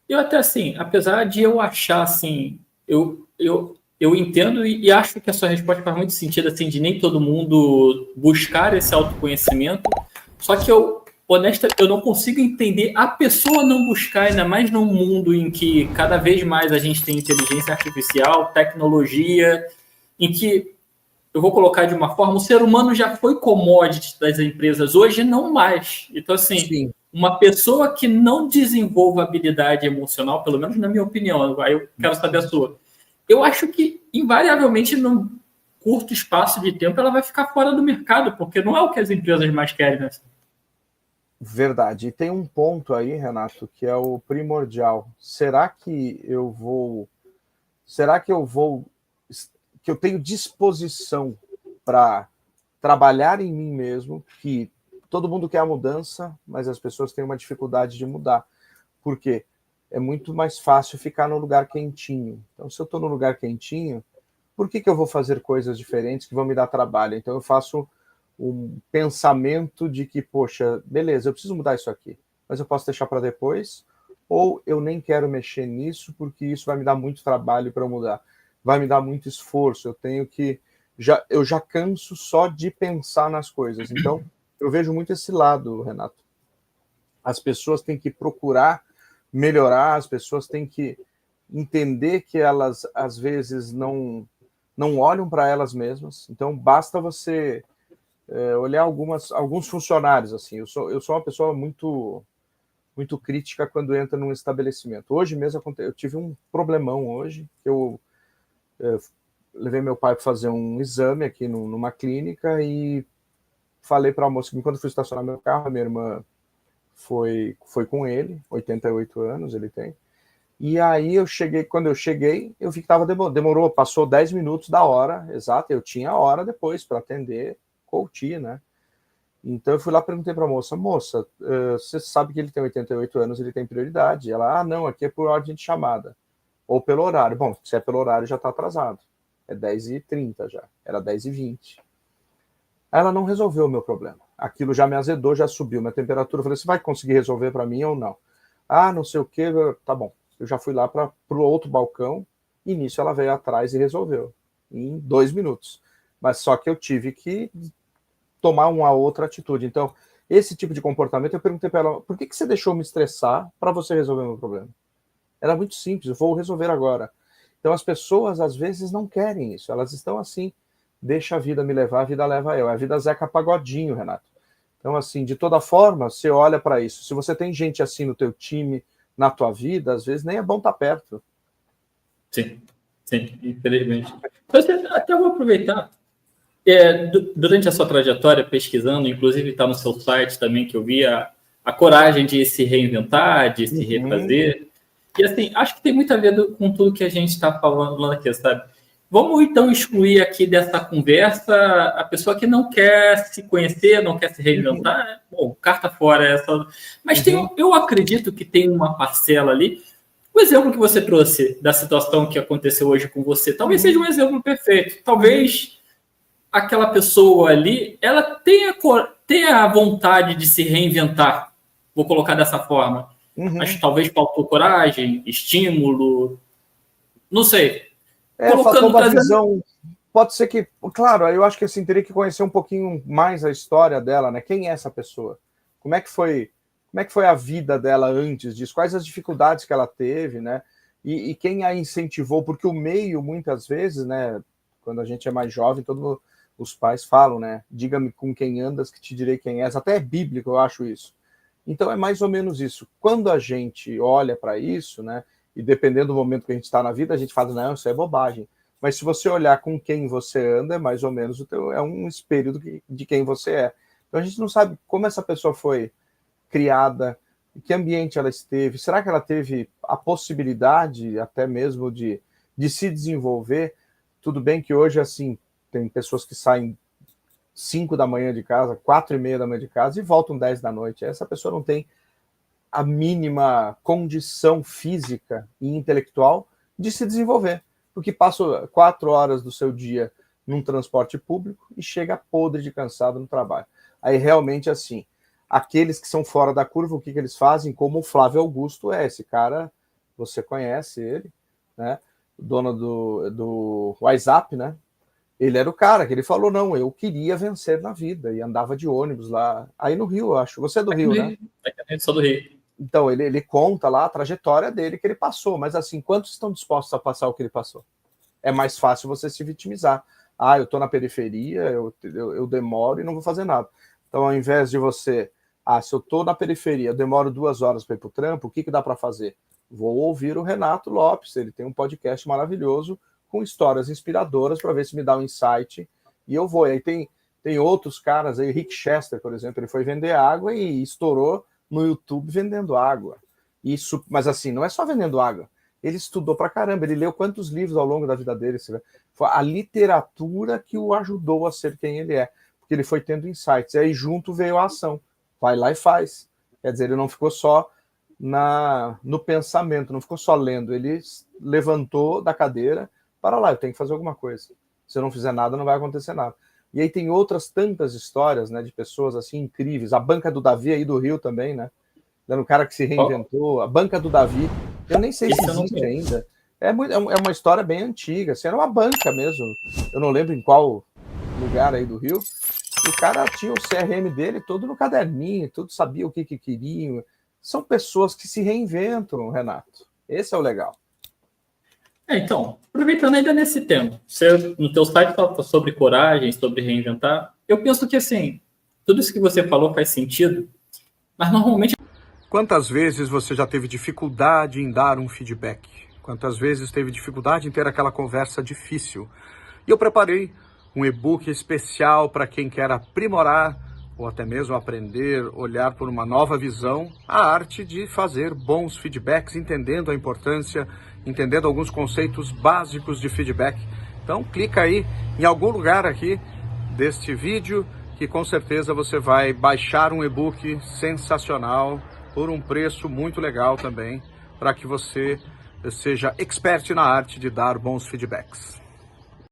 Eu até assim, apesar de eu achar assim, eu entendo e acho que a sua resposta faz muito sentido, assim, de nem todo mundo buscar esse autoconhecimento. Só que eu não consigo entender a pessoa não buscar, ainda mais num mundo em que cada vez mais a gente tem inteligência artificial, tecnologia, em que eu vou colocar de uma forma, o ser humano já foi commodity das empresas, hoje não mais. Então, assim, Sim. uma pessoa que não desenvolva habilidade emocional, pelo menos na minha opinião, aí eu quero saber a sua, eu acho que, invariavelmente, num curto espaço de tempo, ela vai ficar fora do mercado, porque não é o que as empresas mais querem, né? Verdade. E tem um ponto aí, Renato, que é o primordial. Será que eu vou, que eu tenho disposição para trabalhar em mim mesmo, que todo mundo quer a mudança, mas as pessoas têm uma dificuldade de mudar. Por quê? É muito mais fácil ficar no lugar quentinho. Então, se eu estou no lugar quentinho, por que eu vou fazer coisas diferentes que vão me dar trabalho? Então, eu faço um pensamento de que, poxa, beleza, eu preciso mudar isso aqui, mas eu posso deixar para depois, ou eu nem quero mexer nisso porque isso vai me dar muito trabalho para mudar, vai me dar muito esforço, eu tenho que eu já canso só de pensar nas coisas. Então, eu vejo muito esse lado, Renato. As pessoas têm que procurar melhorar, as pessoas têm que entender que elas às vezes não olham para elas mesmas. Então, basta você olhar alguns funcionários. Assim, eu sou uma pessoa muito crítica quando entra num estabelecimento. Hoje mesmo eu tive um problemão hoje, que eu levei meu pai para fazer um exame aqui numa clínica e falei para a moça que enquanto eu fui estacionar meu carro, a minha irmã foi com ele, 88 anos ele tem. E aí quando eu cheguei, eu vi que demorou, passou 10 minutos da hora, exato, eu tinha a hora depois para atender Couti, né? Então eu fui lá e perguntei para a moça, você sabe que ele tem 88 anos, ele tem prioridade? Ela, não, aqui é por ordem de chamada, ou pelo horário. Bom, se é pelo horário já está atrasado, é 10h30 já, era 10h20. Ela não resolveu o meu problema, aquilo já me azedou, já subiu minha temperatura, eu falei, você vai conseguir resolver para mim ou não? Ah, não sei o que, tá bom. Eu já fui lá para o outro balcão, e nisso ela veio atrás e resolveu, em 2 minutos. Mas só que eu tive que tomar uma outra atitude. Então, esse tipo de comportamento, eu perguntei para ela, por que você deixou me estressar para você resolver o meu problema? Era muito simples, eu vou resolver agora. Então, as pessoas, às vezes, não querem isso. Elas estão assim, deixa a vida me levar, a vida leva eu. É a vida Zeca Pagodinho, Renato. Então, assim, de toda forma, você olha para isso. Se você tem gente assim no teu time, na tua vida, às vezes nem é bom estar perto. Sim, sim, infelizmente. Até vou aproveitar. Durante a sua trajetória pesquisando, inclusive está no seu site também que eu vi a coragem de se reinventar, de se Uhum. refazer. E assim, acho que tem muito a ver com tudo que a gente está falando aqui, sabe? Vamos então excluir aqui dessa conversa a pessoa que não quer se conhecer, não quer se Uhum. reinventar. Bom, carta fora essa. Mas Uhum. eu acredito que tem uma parcela ali. O exemplo que você trouxe da situação que aconteceu hoje com você, talvez seja um Uhum. exemplo perfeito. Uhum. Talvez aquela pessoa ali, ela tenha a vontade de se reinventar, vou colocar dessa forma. Mas Uhum. talvez faltou coragem, estímulo, não sei. Faltou Colocando, uma trazendo. visão. Pode ser que, claro, eu acho que assim, teria que conhecer um pouquinho mais a história dela, né? Quem é essa pessoa? Como é que foi, como é que foi a vida dela antes disso? Quais as dificuldades que ela teve, né? E quem a incentivou? Porque o meio, muitas vezes, né? Quando a gente é mais jovem, todos os pais falam, né? Diga-me com quem andas que te direi quem és. Até é bíblico, eu acho isso. Então é mais ou menos isso. Quando a gente olha para isso, né? E dependendo do momento que a gente está na vida, a gente fala, não, isso é bobagem. Mas se você olhar com quem você anda, é mais ou menos é um espelho de quem você é. Então a gente não sabe como essa pessoa foi criada, em que ambiente ela esteve, será que ela teve a possibilidade até mesmo de se desenvolver? Tudo bem que hoje, assim, tem pessoas que saem 5 da manhã de casa, 4h30 da manhã de casa e voltam 10 da noite. Essa pessoa não tem a mínima condição física e intelectual de se desenvolver, porque passa 4 horas do seu dia num transporte público e chega podre de cansado no trabalho. Aí realmente assim, aqueles que são fora da curva, o que eles fazem? Como o Flávio Augusto esse cara você conhece ele, né? O dono do WhatsApp, né? Ele era o cara que ele falou, não, eu queria vencer na vida, e andava de ônibus lá, aí no Rio, eu acho. Você é do Rio, né? Eu sou do Rio. Então, ele conta lá a trajetória dele que ele passou, mas assim, quantos estão dispostos a passar o que ele passou? É mais fácil você se vitimizar. Ah, eu tô na periferia, eu demoro e não vou fazer nada. Então, ao invés de você, se eu tô na periferia, eu demoro 2 horas para ir pro trampo, o que dá para fazer? Vou ouvir o Renato Lopes, ele tem um podcast maravilhoso com histórias inspiradoras para ver se me dá um insight, e eu vou. E aí tem outros caras aí, Rick Chester, por exemplo, ele foi vender água e estourou no YouTube vendendo água. Isso, mas assim, não é só vendendo água. Ele estudou pra caramba, ele leu quantos livros ao longo da vida dele? Foi a literatura que o ajudou a ser quem ele é, porque ele foi tendo insights. E aí junto veio a ação. Vai lá e faz. Quer dizer, ele não ficou só no pensamento, não ficou só lendo, ele levantou da cadeira, para lá, eu tenho que fazer alguma coisa. Se eu não fizer nada, não vai acontecer nada. E aí tem outras tantas histórias, né, de pessoas assim incríveis. A Banca do Davi aí do Rio também, né? Dando um cara que se reinventou. A Banca do Davi, eu nem sei se existe ainda. É uma história bem antiga. Assim, era uma banca mesmo. Eu não lembro em qual lugar aí do Rio. E o cara tinha o CRM dele todo no caderninho, tudo sabia o que queriam. São pessoas que se reinventam, Renato. Esse é o legal. Então, aproveitando ainda nesse tema, você no teu site fala sobre coragem, sobre reinventar. Eu penso que, assim, tudo isso que você falou faz sentido, mas normalmente... Quantas vezes você já teve dificuldade em dar um feedback? Quantas vezes teve dificuldade em ter aquela conversa difícil? E eu preparei um e-book especial para quem quer aprimorar ou até mesmo aprender, olhar por uma nova visão, a arte de fazer bons feedbacks, entendendo a importância, entendendo alguns conceitos básicos de feedback. Então clica aí em algum lugar aqui deste vídeo que com certeza você vai baixar um e-book sensacional por um preço muito legal também, para que você seja expert na arte de dar bons feedbacks.